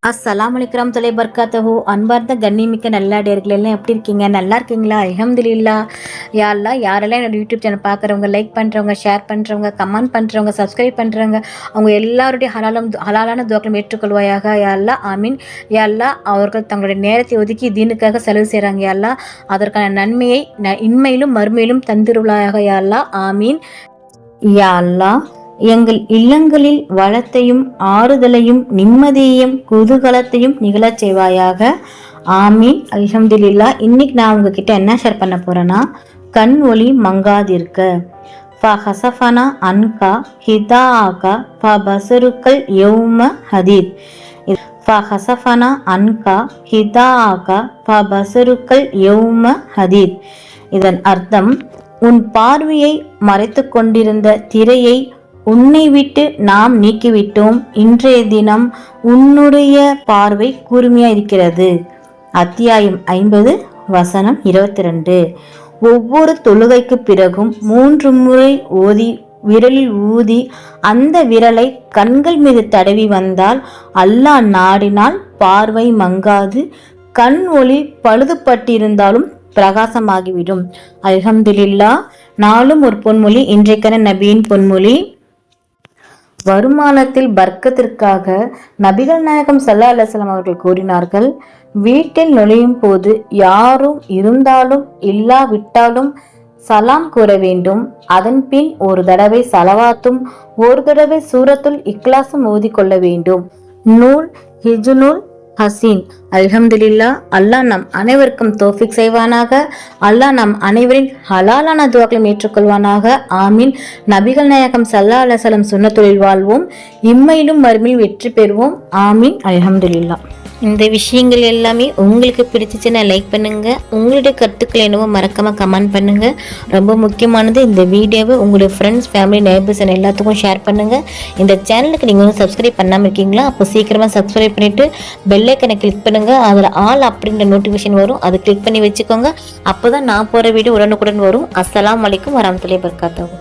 அஸ்ஸலாமு அலைக்கும் தொலை பர்காத்தஹு. அன்பார்ந்த கண்ணிமிக்க நல்லடியார்கள் எல்லாம் எப்படி இருக்கீங்க? நல்லா இருக்கீங்களா? அல்ஹம்துலில்லாஹ். யா அல்லாஹ், யாரெல்லாம் என்னோட யூடியூப் சேனல் பார்க்குறவங்க, லைக் பண்ணுறவங்க, ஷேர் பண்ணுறவங்க, கமெண்ட் பண்ணுறவங்க, சப்ஸ்கிரைப் பண்ணுறவங்க, அவங்க எல்லாருடைய ஹலாலான துவாக்களும் ஏற்றுக்கொள்வாயாக. யா அல்லாஹ், ஆமீன். யா அல்லாஹ், அவர்கள் தங்களுடைய நேரத்தை ஒதுக்கி தீனுக்காக செலவு செய்கிறாங்க. யா அல்லாஹ், அதற்கான நன்மையை இன்மையிலும் மறுமையிலும் தந்திருளாயாக. யா அல்லாஹ், ஆமீன். யா அல்லாஹ், எங்கள் இல்லங்களில் வளத்தையும் ஆறுதலையும் நிம்மதியையும் குதூகலத்தையும் நிகழச் செய்வாயாக. ஆமீன். அல்ஹம்துலில்லாஹ். இன்னைக்கு நான் உங்ககிட்ட என்ன ஷேர் பண்ண போறேன்னா, கண் ஒளி மங்காதிருக்க. ஃபஹஸஃபனா அன்கா ஹிதாஆகா ஃபபஸருக்கல் யௌம ஹதீத். ஃபஹஸஃபனா அன்கா ஹிதாஆகா ஃபபஸருக்கல் யௌம ஹதீத். இதன் அர்த்தம், உன் பார்வையை மறைத்து கொண்டிருந்த திரையை உன்னை விட்டு நாம் நீக்கிவிட்டோம். இன்றைய தினம் உன்னுடைய பார்வை கூர்மையா இருக்கிறது. அத்தியாயம் 50 வசனம் 22. ஒவ்வொரு தொழுகைக்கு பிறகும் 3 முறை ஓதி விரலில் ஊதி அந்த விரலை கண்கள் மீது தடவி வந்தால் அல்லாஹ் நாடினால் பார்வை மங்காது, கண் ஒளி பழுதுபட்டிருந்தாலும் பிரகாசமாகிவிடும். அல்ஹம்துலில்லாஹ். நாளும் ஒரு பொன்மொழி. இன்றைக்கான நபியின் பொன்மொழி. வருமானத்தில் பர்க்கத்திற்காக நபிகள் நாயகம் ஸல்லல்லாஹு அலைஹி வஸல்லம் அவர்கள் கூறினார்கள், வீட்டில் நுழையும் போது யாரும் இருந்தாலும் இல்லாவிட்டாலும் சலாம் கூற வேண்டும். அதன் பின் ஒரு தடவை சலவாத்தும் ஒரு தடவை சூரத்துல் இக்லாஸும் ஓதிக்கொள்ள வேண்டும். நூல் ஹிஜ்னுல் ஹசீன். அல்ஹம்துலில்லாஹ். அல்லாஹ் நம் அனைவருக்கும் தௌஃபீக் செய்வானாக. அல்லாஹ் நம் அனைவரின் ஹலாலான துவாக்களை ஏற்றுக்கொள்வானாக. ஆமீன். நபிகள் நாயகம் ஸல்லல்லாஹு அலைஹி வஸல்லம் சுன்னத்துலில் வாழ்வோம், இம்மையிலும் மறுமையிலும் வெற்றி பெறுவோம். ஆமீன். அல்ஹம்துலில்லாஹ். இந்த விஷயங்கள் எல்லாமே உங்களுக்கு பிடிச்சிச்சுன்னா லைக் பண்ணுங்க. உங்களுடைய கருத்துக்கள் என்னவோ மறக்காம கமெண்ட் பண்ணுங்க. ரொம்ப முக்கியமானது, இந்த வீடியோவை உங்களுடைய ஃப்ரெண்ட்ஸ், ஃபேமிலி, நெய்பர்ஸ் எல்லாத்துக்கும் ஷேர் பண்ணுங்க. இந்த சேனலுக்கு நீங்கள் வந்து சப்ஸ்கிரைப் பண்ணாமல் இருக்கீங்களா? அப்போ சீக்கிரமாக சப்ஸ்கிரைப் பண்ணிட்டு பெல் ஐக்கனை கிளிக் பண்ணுங்க. அதில் ஆல் அப்படின்ற நோட்டிஃபிகேஷன் வரும், அதை கிளிக் பண்ணி வச்சுக்கோங்க. அப்போ தான் நான் போகிற வீடியோ உடனுக்குடன் வரும். அஸ்ஸலாமு அலைக்கும் வரஹ்மத்துல்லாஹி வபரகாத்துஹு.